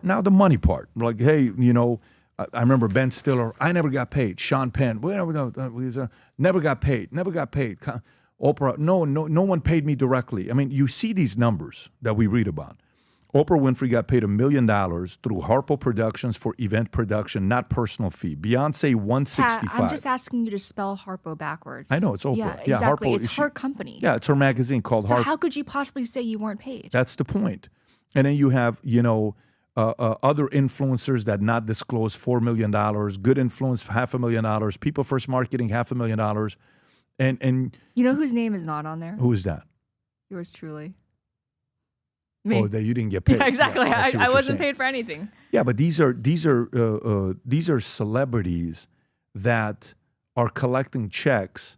Now the money part. Like, hey, I remember Ben Stiller. I never got paid. Sean Penn. Never got paid. Never got paid. Oprah. No one paid me directly. I mean, you see these numbers that we read about. Oprah Winfrey got paid $1 million through Harpo Productions for event production, not personal fee. Beyonce $165. I'm just asking you to spell Harpo backwards. I know, it's Oprah. Yeah, exactly. Harpo, it's her company. Yeah, it's her magazine called Harpo. So how could you possibly say you weren't paid? That's the point. And then you have, other influencers that not disclose $4 million, good influence $500,000, People First Marketing $500,000, and you know whose name is not on there? Who is that? Yours truly. Me. Oh, that you didn't get paid. Yeah, exactly. Yeah, I wasn't paid for anything. Yeah, but these are celebrities that are collecting checks.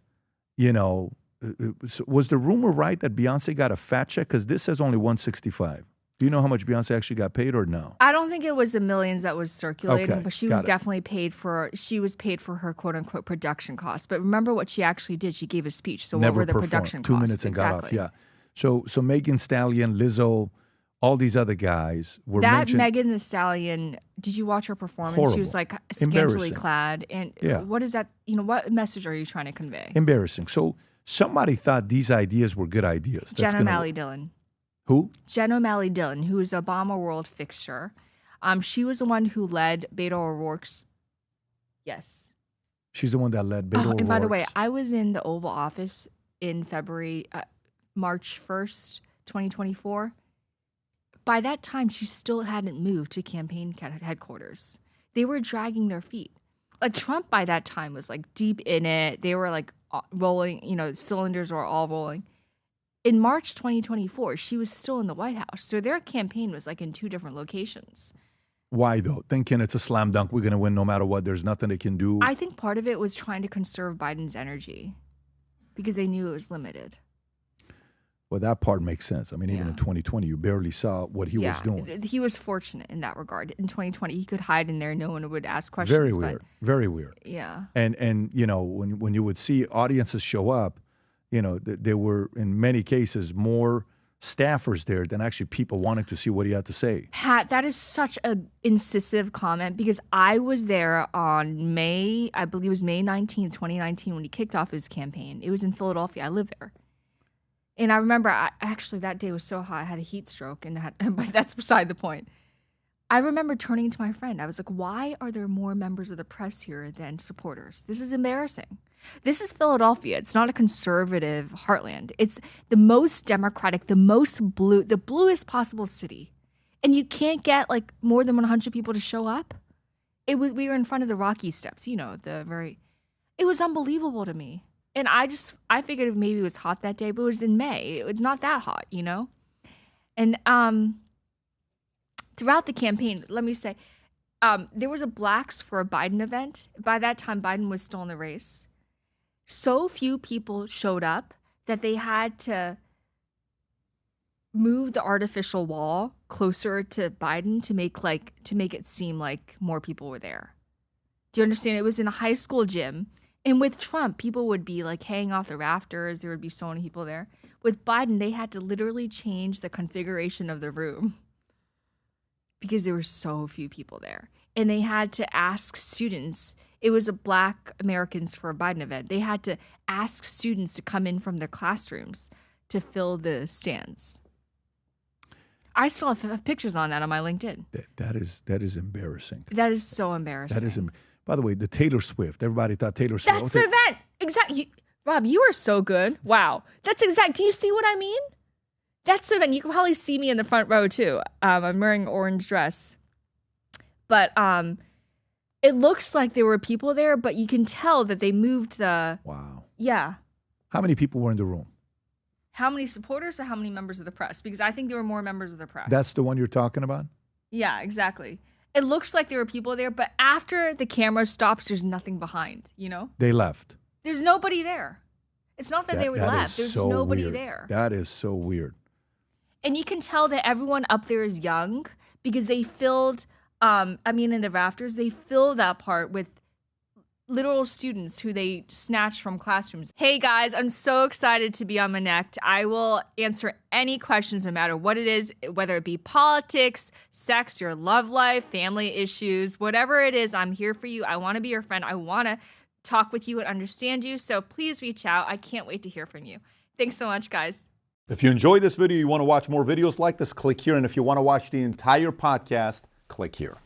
Was the rumor right that Beyonce got a fat check? Because this says only $165. Do you know how much Beyonce actually got paid or no? I don't think it was the millions that was circulating, Okay, but she was definitely paid for. She was paid for her quote unquote production costs. But remember what she actually did? She gave a speech. So Never what were the performed. production 2 costs? minutes and got off. Yeah. So Megan Stallion, Lizzo, all these other guys were mentioned. Megan Thee Stallion. Did you watch her performance? Horrible. She was like scantily clad. And what is that? What message are you trying to convey? Embarrassing. So somebody thought these ideas were good ideas. Jen O'Malley Dillon. Who? Jen O'Malley Dillon, who is Obama World fixture. She was the one who led Beto O'Rourke's. Yes. She's the one that led Beto O'Rourke's. And by the way, I was in the Oval Office in March 1st, 2024. By that time, she still hadn't moved to campaign headquarters. They were dragging their feet. Like Trump by that time was like deep in it. They were like rolling, cylinders were all rolling. In March 2024, she was still in the White House. So their campaign was like in 2 different locations. Why though? Thinking it's a slam dunk, we're going to win no matter what. There's nothing they can do. I think part of it was trying to conserve Biden's energy because they knew it was limited. Well, that part makes sense. I mean, even in 2020, you barely saw what he was doing. He was fortunate in that regard. In 2020, he could hide in there. No one would ask questions. Very weird. Very weird. Yeah. And when you would see audiences show up, there were, in many cases, more staffers there than actually people wanting to see what he had to say. Pat, that is such an incisive comment because I was there on May 19th, 2019, when he kicked off his campaign. It was in Philadelphia. I live there. And I remember, actually, that day was so hot. I had a heat stroke, but that's beside the point. I remember turning to my friend. I was like, why are there more members of the press here than supporters? This is embarrassing. This is Philadelphia. It's not a conservative heartland. It's the most democratic, the most blue, the bluest possible city. And you can't get like more than 100 people to show up. We were in front of the Rocky Steps, it was unbelievable to me. And I figured maybe it was hot that day, but it was in May. It was not that hot, And throughout the campaign, let me say, there was a Blacks for a Biden event. By that time, Biden was still in the race. So few people showed up that they had to move the artificial wall closer to Biden to make it seem like more people were there. Do you understand? It was in a high school gym. And with Trump, people would be like hanging off the rafters. There would be so many people there. With Biden, they had to literally change the configuration of the room because there were so few people there. And they had to ask students. It was a Black Americans for a Biden event. They had to ask students to come in from their classrooms to fill the stands. I still have pictures on that on my LinkedIn. That is embarrassing. That is so embarrassing. By the way, the Taylor Swift. Everybody thought Taylor Swift. That's the event. Exactly. Rob, you are so good. Wow. That's exact. Do you see what I mean? That's the event. You can probably see me in the front row too. I'm wearing an orange dress. But it looks like there were people there, but you can tell that they moved the... Wow. Yeah. How many people were in the room? How many supporters or how many members of the press? Because I think there were more members of the press. That's the one you're talking about? Yeah, exactly. It looks like there were people there, but after the camera stops, there's nothing behind, They left. There's nobody there. It's not that they would left. There's so nobody weird. there. That is so weird. And you can tell that everyone up there is young because they filled, in the rafters, they filled that part with literal students who they snatched from classrooms. Hey guys, I'm so excited to be on Minnect. I will answer any questions no matter what it is, whether it be politics, sex, your love life, family issues, whatever it is, I'm here for you. I want to be your friend. I want to talk with you and understand you. So please reach out. I can't wait to hear from you. Thanks so much, guys. If you enjoyed this video, you want to watch more videos like this, click here. And if you want to watch the entire podcast, click here.